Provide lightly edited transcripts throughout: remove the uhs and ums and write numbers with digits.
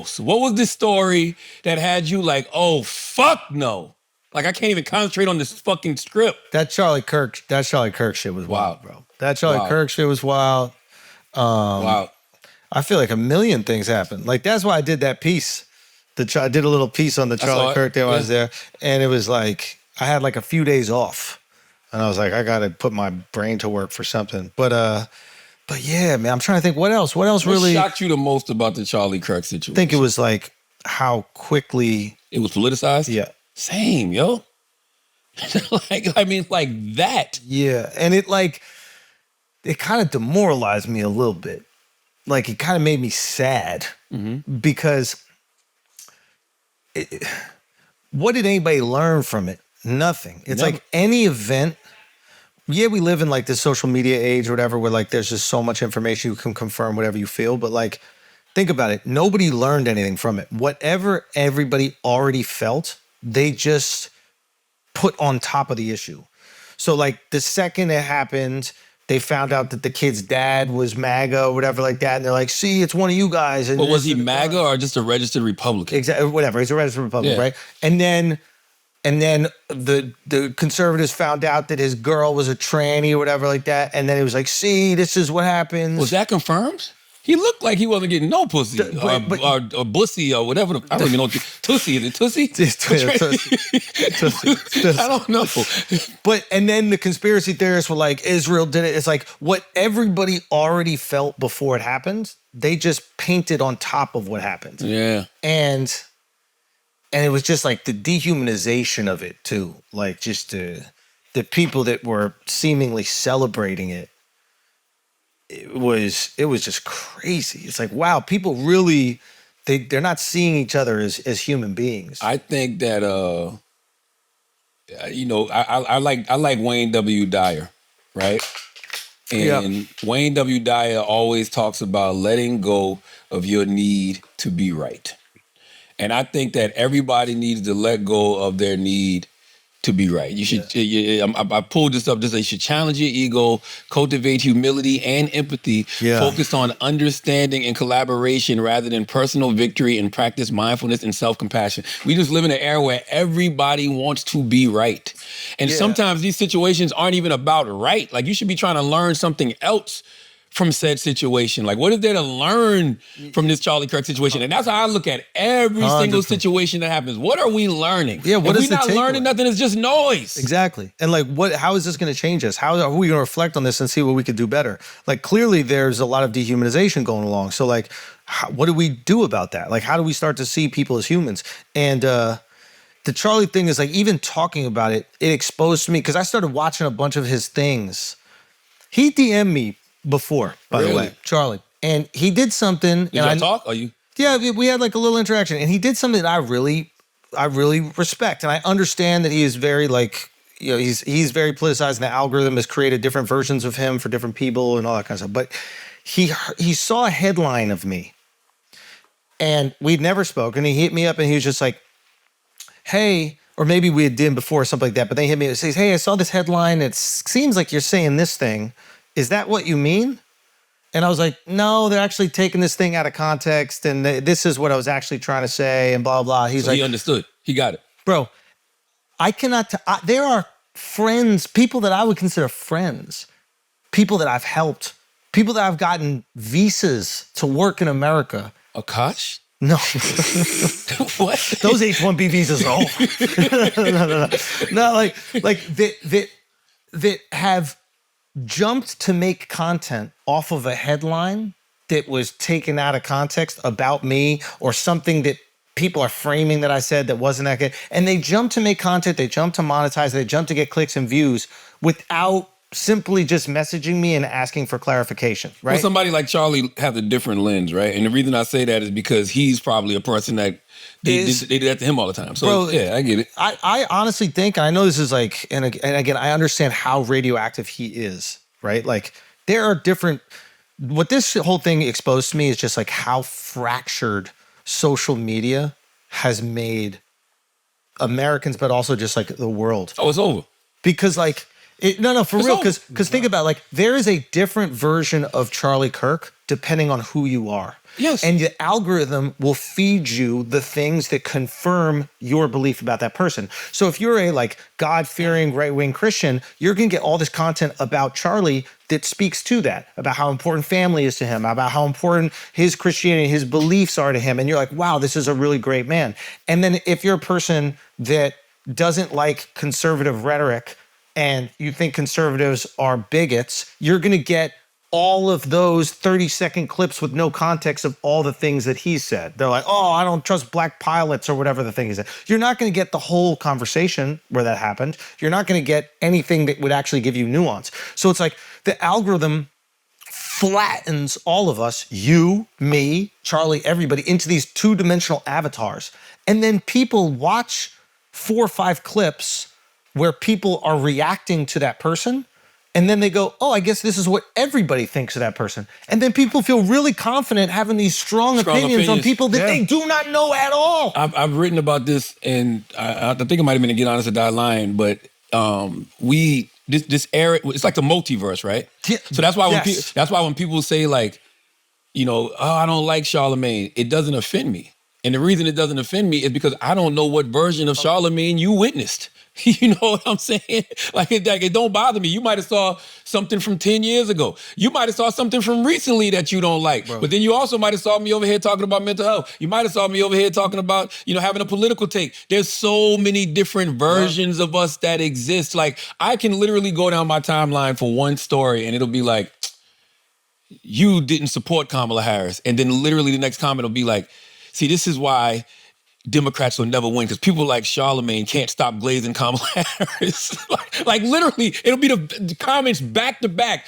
most? What was the story that had you like, oh, fuck no? Like, I can't even concentrate on this fucking script. That Charlie Kirk shit was wild, bro. That Charlie Kirk shit was wild. Wow. I feel like a million things happened. Like, that's why I did that piece. I did a little piece on the Charlie Kirk there when I was there. And it was like, I had like a few days off. And I was like, I got to put my brain to work for something. But yeah, man, I'm trying to think what else really shocked you the most about the Charlie Kirk situation? I think it was like how quickly it was politicized. Yeah. Same, yo. like that. Yeah. And it kind of demoralized me a little bit. Like, it kind of made me sad because what did anybody learn from it? Nothing. It's like any event. Yeah, we live in like this social media age or whatever, where like there's just so much information you can confirm whatever you feel. But like, think about it. Nobody learned anything from it. Whatever everybody already felt, they just put on top of the issue. So like the second it happened, they found out that the kid's dad was MAGA or whatever like that. And they're like, see, it's one of you guys. And but was he MAGA or just a registered Republican? Exactly. Whatever. He's a registered Republican, right? And then the conservatives found out that his girl was a tranny or whatever like that. And then it was like, see, this is what happens. Was that confirmed? He looked like he wasn't getting no pussy or bussy or whatever. I don't even know. Tussie. Is it Tussie? Tussie. I don't know. And then the conspiracy theorists were like, Israel did it. It's like what everybody already felt before it happened. They just painted on top of what happened. Yeah. And it was just like the dehumanization of it too. Like just the people that were seemingly celebrating it. It was just crazy. It's like, wow, people really, they're not seeing each other as human beings. I think that, I like Wayne W. Dyer, right? And Wayne W. Dyer always talks about letting go of your need to be right. And I think that everybody needs to let go of their need to be right. You should. I pulled this up. Just you should challenge your ego, cultivate humility and empathy, focus on understanding and collaboration rather than personal victory, and practice mindfulness and self-compassion. We just live in an era where everybody wants to be right, and sometimes these situations aren't even about right. Like, you should be trying to learn something else from said situation. Like, what is there to learn from this Charlie Kirk situation? And that's how I look at every single situation that happens. What are we learning? Yeah, what is the takeaway? If we're not learning nothing, it's just noise. Exactly. And like, how is this going to change us? How are we going to reflect on this and see what we could do better? Like, clearly there's a lot of dehumanization going along. So like, what do we do about that? Like, how do we start to see people as humans? And the Charlie thing is like, even talking about it, it exposed me, because I started watching a bunch of his things. He DM'd me before, by the way, Charlie. And he did something. Did y'all talk? Are you? Yeah, we had like a little interaction. And he did something that I really respect. And I understand that he is very like, he's very politicized, and the algorithm has created different versions of him for different people and all that kind of stuff. But he saw a headline of me, and we'd never spoken. He hit me up and he was just like, hey, or maybe we had done before or something like that. But then he hit me and says, hey, I saw this headline. It seems like you're saying this thing. Is that what you mean? And I was like, no, they're actually taking this thing out of context, and this is what I was actually trying to say, and blah, blah. He's so like, he understood. He got it. Bro, I cannot, there are friends, people that I would consider friends, people that I've helped, people that I've gotten visas to work in America. Akash? No. What? Those H-1B visas are over. No, like that have jumped to make content off of a headline that was taken out of context about me, or something that people are framing that I said that wasn't that good. And they jump to make content, they jump to monetize, they jump to get clicks and views without simply just messaging me and asking for clarification, right? Well, somebody like Charlie has a different lens, right? And the reason I say that is because he's probably a person that they do that to him all the time. So, bro, yeah, I get it. I honestly think, and I know this is like, and again, I understand how radioactive he is, right? Like, there are different, what this whole thing exposed to me is just like how fractured social media has made Americans, but also just like the world. Oh, it's over. Because like, No, for real, over. because think about it, like there is a different version of Charlie Kirk depending on who you are. Yes. And the algorithm will feed you the things that confirm your belief about that person. So if you're a like God-fearing right-wing Christian, you're going to get all this content about Charlie that speaks to that, about how important family is to him, about how important his Christianity, his beliefs are to him. And you're like, wow, this is a really great man. And then if you're a person that doesn't like conservative rhetoric and you think conservatives are bigots, you're going to get all of those 30-second clips with no context of all the things that he said. They're like, oh, I don't trust black pilots or whatever the thing is. You're not going to get the whole conversation where that happened. You're not going to get anything that would actually give you nuance. So it's like the algorithm flattens all of us, you, me, Charlie, everybody, into these two-dimensional avatars. And then people watch 4 or 5 clips where people are reacting to that person. And then they go, oh, I guess this is what everybody thinks of that person. And then people feel really confident having these strong opinions on people that they do not know at all. I've written about this, and I think it might have been to Get Honest or Die Lying, but this era, it's like the multiverse, right? Yeah. So that's why when people say like, you know, oh, I don't like Charlamagne, it doesn't offend me. And the reason it doesn't offend me is because I don't know what version of Charlamagne you witnessed. You know what I'm saying? Like it don't bother me. You might have saw something from 10 years ago. You might have saw something from recently that you don't like. Bro. But then you also might have saw me over here talking about mental health. You might have saw me over here talking about, you know, having a political take. There's so many different versions of us that exist. Like I can literally go down my timeline for one story and it'll be like, you didn't support Kamala Harris. And then literally the next comment will be like, see, this is why Democrats will never win, because people like Charlamagne can't stop glazing Kamala Harris. like literally, it'll be the comments back to back.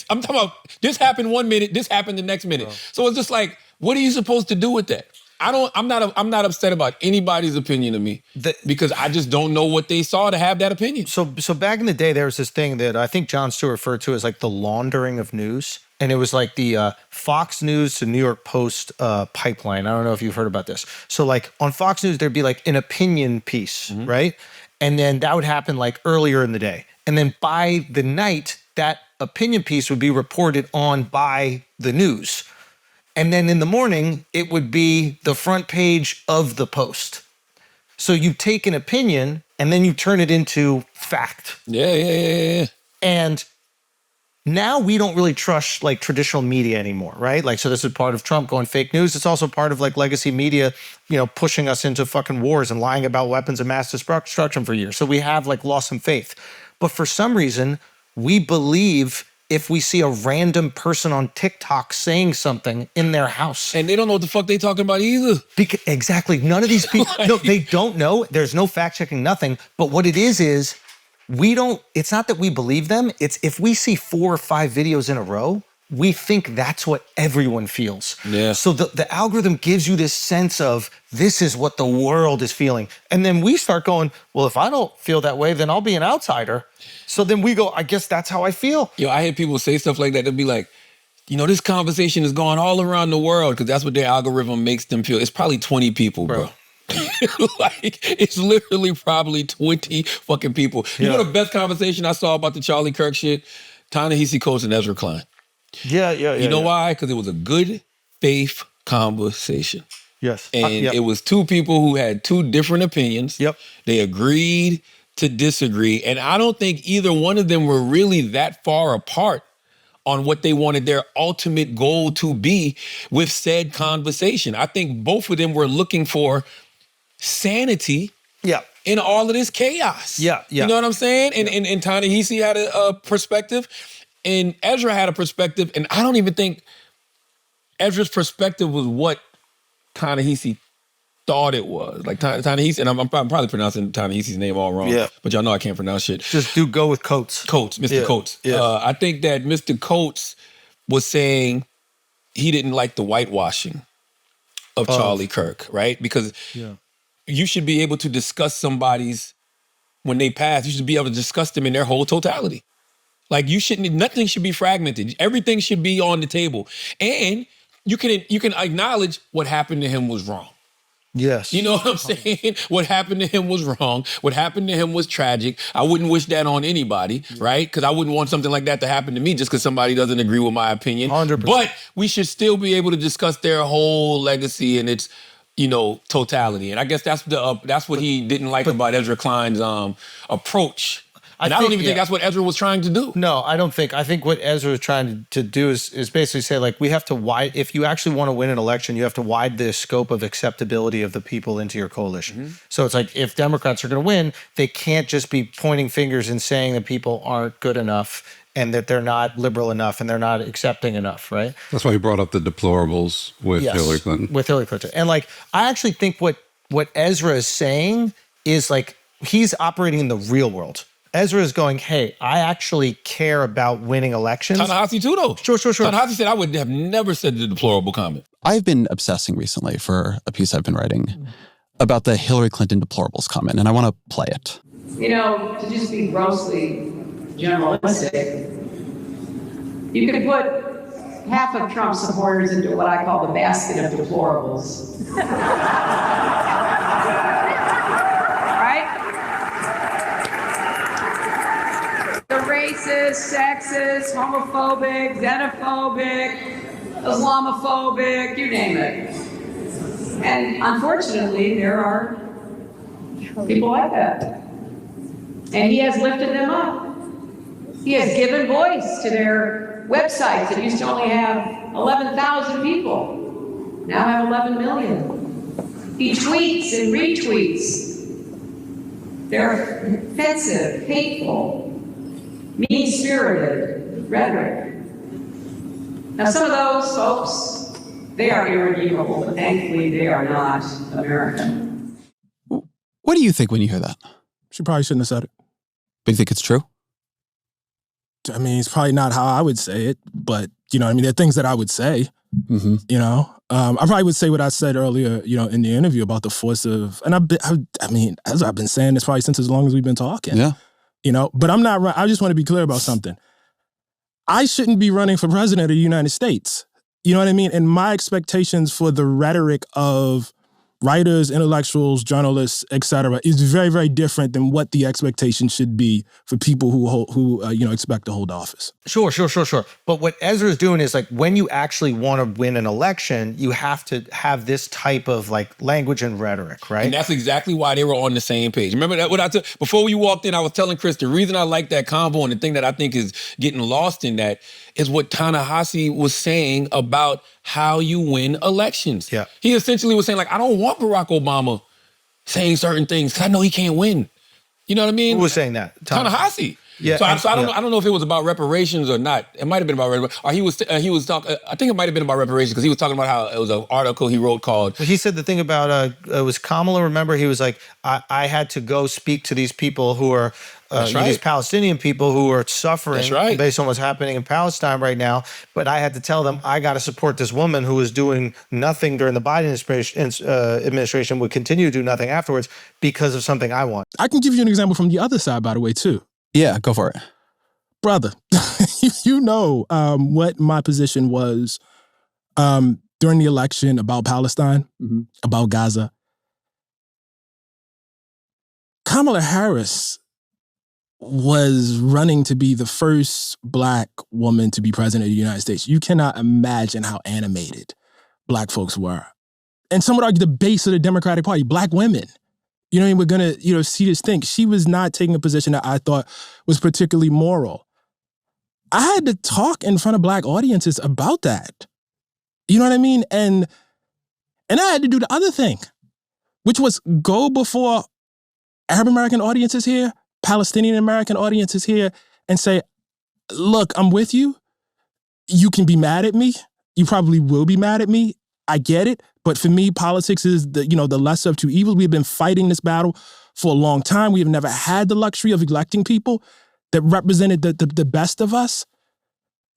I'm talking about this happened 1 minute, this happened the next minute. So it's just like, what are you supposed to do with that? I'm not upset about anybody's opinion of me because I just don't know what they saw to have that opinion. So back in the day, there was this thing that I think Jon Stewart referred to as like the laundering of news. And it was like the Fox News to New York Post pipeline. I don't know if you've heard about this. So like on Fox News, there'd be like an opinion piece, right? And then that would happen like earlier in the day. And then by the night, that opinion piece would be reported on by the news. And then in the morning, it would be the front page of the Post. So you take an opinion and then you turn it into fact. Yeah. And now we don't really trust like traditional media anymore, right? Like, so this is part of Trump going fake news. It's also part of like legacy media, you know, pushing us into fucking wars and lying about weapons of mass destruction for years. So we have like lost some faith. But for some reason, we believe if we see a random person on TikTok saying something in their house. And they don't know what the fuck they talking about either. Exactly. None of these people, no, they don't know. There's no fact checking, nothing. But what it is it's not that we believe them. It's if we see 4 or 5 videos in a row, we think that's what everyone feels. Yeah. So the algorithm gives you this sense of this is what the world is feeling. And then we start going, well, if I don't feel that way, then I'll be an outsider. So then we go, I guess that's how I feel. Yo, I hear people say stuff like that. They'll be like, you know, this conversation is going all around the world because that's what their algorithm makes them feel. It's probably 20 people, bro. Like, it's literally probably 20 fucking people. You know the best conversation I saw about the Charlie Kirk shit? Ta-Nehisi Coates and Ezra Klein. Yeah. You know why? Because it was a good faith conversation. Yes. And it was 2 people who had 2 different opinions. Yep. They agreed to disagree. And I don't think either one of them were really that far apart on what they wanted their ultimate goal to be with said conversation. I think both of them were looking for sanity in all of this chaos. Yeah. You know what I'm saying? And Ta-Nehisi had a perspective, and Ezra had a perspective, and I don't even think Ezra's perspective was what Ta-Nehisi thought it was. Like Ta-Nehisi, and I'm probably pronouncing Ta-Nehisi's name all wrong, but y'all know I can't pronounce shit. Just go with Coates. Mr. Coates. Yeah. I think that Mr. Coates was saying he didn't like the whitewashing of Charlie Kirk, right? Because you should be able to discuss somebody's, when they pass, you should be able to discuss them in their whole totality. Like nothing should be fragmented. Everything should be on the table. And you can acknowledge what happened to him was wrong. Yes. You know what I'm saying? What happened to him was wrong. What happened to him was tragic. I wouldn't wish that on anybody, right? Because I wouldn't want something like that to happen to me just because somebody doesn't agree with my opinion. 100%. But we should still be able to discuss their whole legacy and its, totality. And I guess that's what he didn't like about Ezra Klein's approach. And I don't even think that's what Ezra was trying to do. No, I don't think. I think what Ezra was trying to do is basically say, like, we have to if you actually want to win an election, you have to widen the scope of acceptability of the people into your coalition. Mm-hmm. So it's like, if Democrats are going to win, they can't just be pointing fingers and saying that people aren't good enough and that they're not liberal enough and they're not accepting enough, right? That's why he brought up the deplorables with Hillary Clinton. With Hillary Clinton. And, like, I actually think what Ezra is saying is, like, he's operating in the real world. Ezra is going, hey, I actually care about winning elections. Ta-Nehisi too, though. Sure. Ta-Nehisi said I would have never said the deplorable comment. I've been obsessing recently for a piece I've been writing about the Hillary Clinton deplorables comment, and I want to play it. To just be grossly generalistic, you could put half of Trump's supporters into what I call the basket of deplorables. Racist, sexist, homophobic, xenophobic, Islamophobic, you name it. And unfortunately, there are people like that. And he has lifted them up. He has given voice to their websites that used to only have 11,000 people, now have 11 million. He tweets and retweets. They're offensive, hateful, mean-spirited rhetoric. Now, some of those folks, they are irredeemable, but thankfully they are not American. What do you think when you hear that? She probably shouldn't have said it. But you think it's true? I mean, it's probably not how I would say it, but, there are things that I would say, mm-hmm. I probably would say what I said earlier, in the interview about the force of, and as I've been saying this probably since as long as we've been talking. Yeah. But I'm not, I just want to be clear about something. I shouldn't be running for president of the United States. You know what I mean? And my expectations for the rhetoric of writers, intellectuals, journalists, et cetera, is very, very different than what the expectation should be for people who expect to hold office. Sure. But what Ezra is doing is, like, when you actually want to win an election, you have to have this type of, like, language and rhetoric, right? And that's exactly why they were on the same page. Remember that what I took before you walked in? I was telling Chris the reason I like that convo and the thing that I think is getting lost in that is what Ta-Nehisi was saying about how you win elections. Yeah. He essentially was saying, like, I don't want Barack Obama saying certain things because I know he can't win. You know what I mean? Who was saying that? Ta-Nehisi. Yeah. So I don't know if it was about reparations or not. It might have been about reparations. Or he was talking. I think it might have been about reparations because he was talking about how it was an article he wrote called. He said the thing about it was Kamala. Remember, he was like, I had to go speak to these people who are these Palestinian people who are suffering based on what's happening in Palestine right now. But I had to tell them I got to support this woman who was doing nothing during the Biden administration, would continue to do nothing afterwards because of something I want. I can give you an example from the other side, by the way, too. Yeah, go for it. Brother, what my position was during the election about Palestine, mm-hmm. about Gaza. Kamala Harris was running to be the first Black woman to be president of the United States. You cannot imagine how animated Black folks were. And some would argue the base of the Democratic Party, Black women. We're going to, see this thing. She was not taking a position that I thought was particularly moral. I had to talk in front of Black audiences about that. You know what I mean? And I had to do the other thing, which was go before Arab American audiences here, Palestinian American audiences here, and say, look, I'm with you. You can be mad at me. You probably will be mad at me. I get it. But for me, politics is the lesser of two evils. We've been fighting this battle for a long time. We have never had the luxury of electing people that represented the best of us.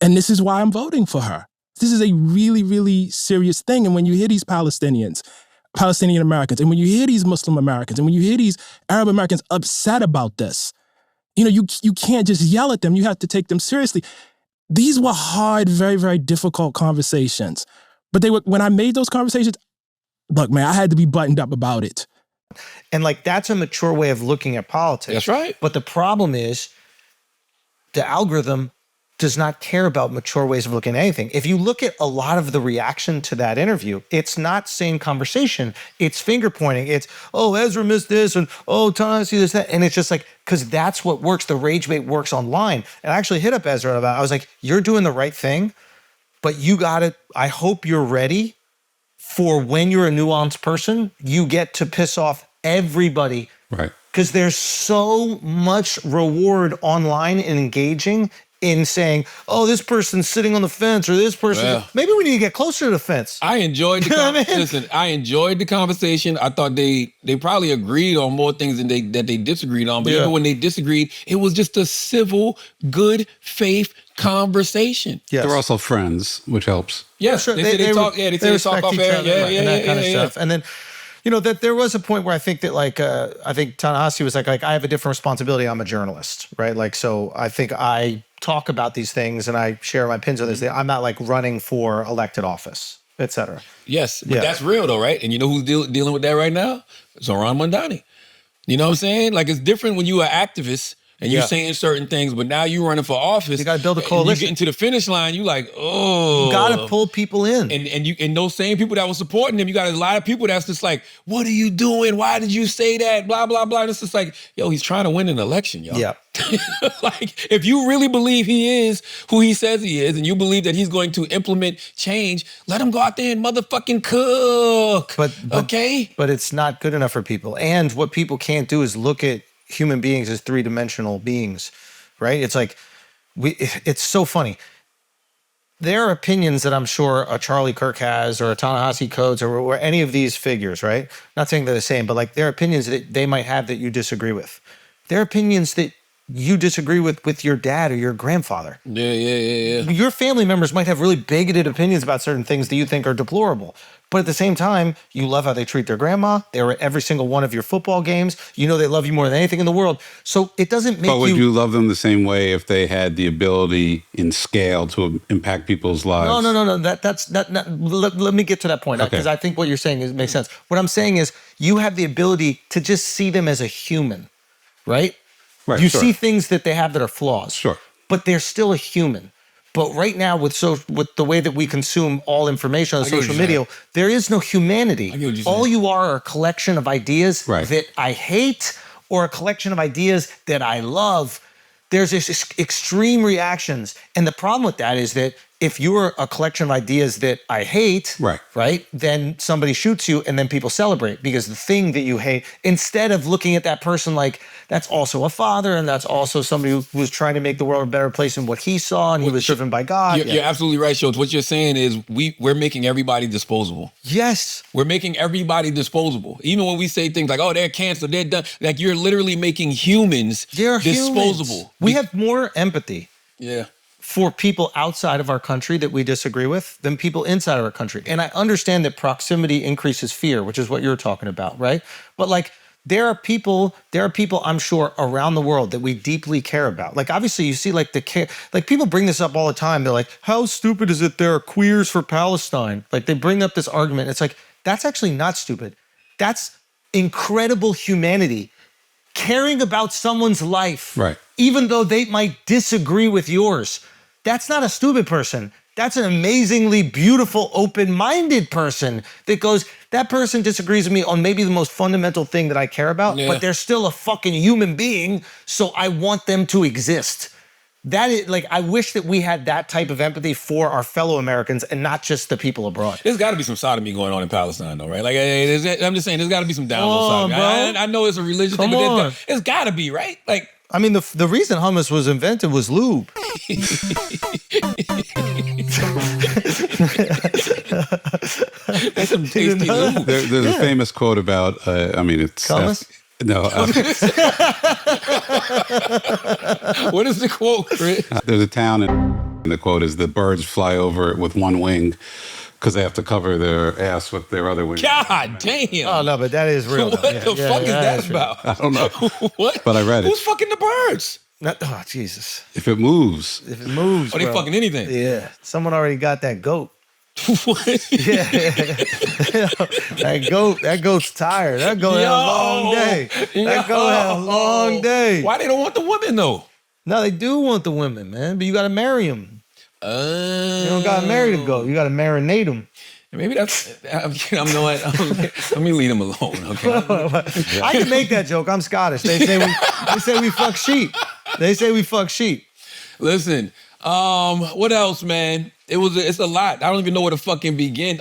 And this is why I'm voting for her. This is a really, really serious thing. And when you hear these Palestinian Americans, and when you hear these Muslim Americans, and when you hear these Arab Americans upset about this, you can't just yell at them. You have to take them seriously. These were hard, very, very difficult conversations. But when I made those conversations, look, man, I had to be buttoned up about it. And like, that's a mature way of looking at politics. That's right. But the problem is the algorithm does not care about mature ways of looking at anything. If you look at a lot of the reaction to that interview, it's not same conversation. It's finger pointing. It's, oh, Ezra missed this, and oh, Ta-Nehisi this, that. And it's just like, because that's what works. The rage bait works online. And I actually hit up Ezra about it. I was like, you're doing the right thing, but you got it. I hope you're ready for when you're a nuanced person, you get to piss off everybody. Right. Because there's so much reward online in engaging in saying, oh, this person's sitting on the fence, or this person, Well, maybe we need to get closer to the fence. I enjoyed the You know what I mean? Listen, I enjoyed the conversation. I thought they probably agreed on more things than that they disagreed on. But Yeah. even when they disagreed, it was just a civil, good faith conversation. Yes. They're also friends, which helps. Yeah, Sure. They talk. Yeah, they say they talk respect off each air. other, Yeah, right, yeah, and that kind of yeah. stuff. And then, that there was a point where I think that I think Ta-Nehisi was like, I have a different responsibility. I'm a journalist, right? Like, so I think I talk about these things and I share my opinions on this. I'm not like running for elected office, et cetera. Yes, but Yeah. that's real though, right? And you know who's dealing with that right now? Zoran Mondani. You know what I'm saying? Like, it's different when you're an activist and you're Yeah. saying certain things, but now you're running for office. You gotta build a and coalition. You get into the finish line, you like, oh. You got to pull people in. And those same people that were supporting him, you got a lot of people that's just like, what are you doing? Why did you say that? Blah, blah, blah. And it's just like, yo, he's trying to win an election, y'all. Yeah. Like, if you really believe he is who he says he is, and you believe that he's going to implement change, let him go out there and motherfucking cook. Okay? But it's not good enough for people. And what people can't do is look at human beings as three-dimensional beings, right? It's like, it's so funny. There are opinions that I'm sure a Charlie Kirk has, or a Ta-Nehisi Coates, or any of these figures, right? Not saying they're the same, but like, there are opinions that they might have that you disagree with. There are opinions that you disagree with your dad or your grandfather. Yeah. Your family members might have really bigoted opinions about certain things that you think are deplorable. But at the same time, you love how they treat their grandma. They were at every single one of your football games. You know they love you more than anything in the world. So it doesn't make But would you love them the same way if they had the ability in scale to impact people's lives? No. Let me get to that point, because I think what you're saying makes sense. What I'm saying is you have the ability to just see them as a human, right? Right, you sure. see things that they have that are flaws. Sure. But they're still a human. But right now, with the way that we consume all information on social media, there is no humanity. All you are a collection of ideas that I hate, or a collection of ideas that I love. There's this extreme reactions. And the problem with that is that if you're a collection of ideas that I hate, right, then somebody shoots you and then people celebrate because the thing that you hate, instead of looking at that person like that's also a father and that's also somebody who was trying to make the world a better place than what he saw and he was driven by God. You're absolutely right, Schulz. What you're saying is we're making everybody disposable. Yes. We're making everybody disposable. Even when we say things like, oh, they're canceled, they're done. Like, you're literally making humans disposable. Humans. We have more empathy. Yeah. For people outside of our country that we disagree with than people inside of our country. And I understand that proximity increases fear, which is what you're talking about, right? But like, there are people I'm sure around the world that we deeply care about. Like, obviously you see like people bring this up all the time. They're like, how stupid is it there are queers for Palestine? Like, they bring up this argument. It's like, that's actually not stupid. That's incredible humanity. Caring about someone's life, even though they might disagree with yours. That's not a stupid person. That's an amazingly beautiful, open-minded person that goes, that person disagrees with me on maybe the most fundamental thing that I care about, but they're still a fucking human being, so I want them to exist. That is, like, I wish that we had that type of empathy for our fellow Americans and not just the people abroad. There's got to be some sodomy going on in Palestine, though, right? Like, I'm just saying, there's got to be some down low sodomy. I know it's a religious thing, but it's got to be, right? Like, I mean, the reason hummus was invented was lube. That's some tasty lube. There's a famous quote about, it's... Hummus? No. What is the quote, Chris? There's a town, and the quote is, the birds fly over it with one wing because they have to cover their ass with their other wing. God damn. Oh, no, but that is real. What the fuck is that about? I don't know. What? But I read it. Who's fucking the birds? Jesus. If it moves. If it moves, Are they fucking anything? Yeah. Someone already got that goat. Yeah. That goat's tired. That goat had a long day. That goat had a long day. Why they don't want the women though? No, they do want the women, man, but you got to marry them. You don't got to marry the goat. You got to marinate them. Maybe that's, you know what? Let me leave him alone, okay? I can make that joke. I'm Scottish. They say we fuck sheep. They say we fuck sheep. Listen, what else, man? It's a lot. I don't even know where to fucking begin.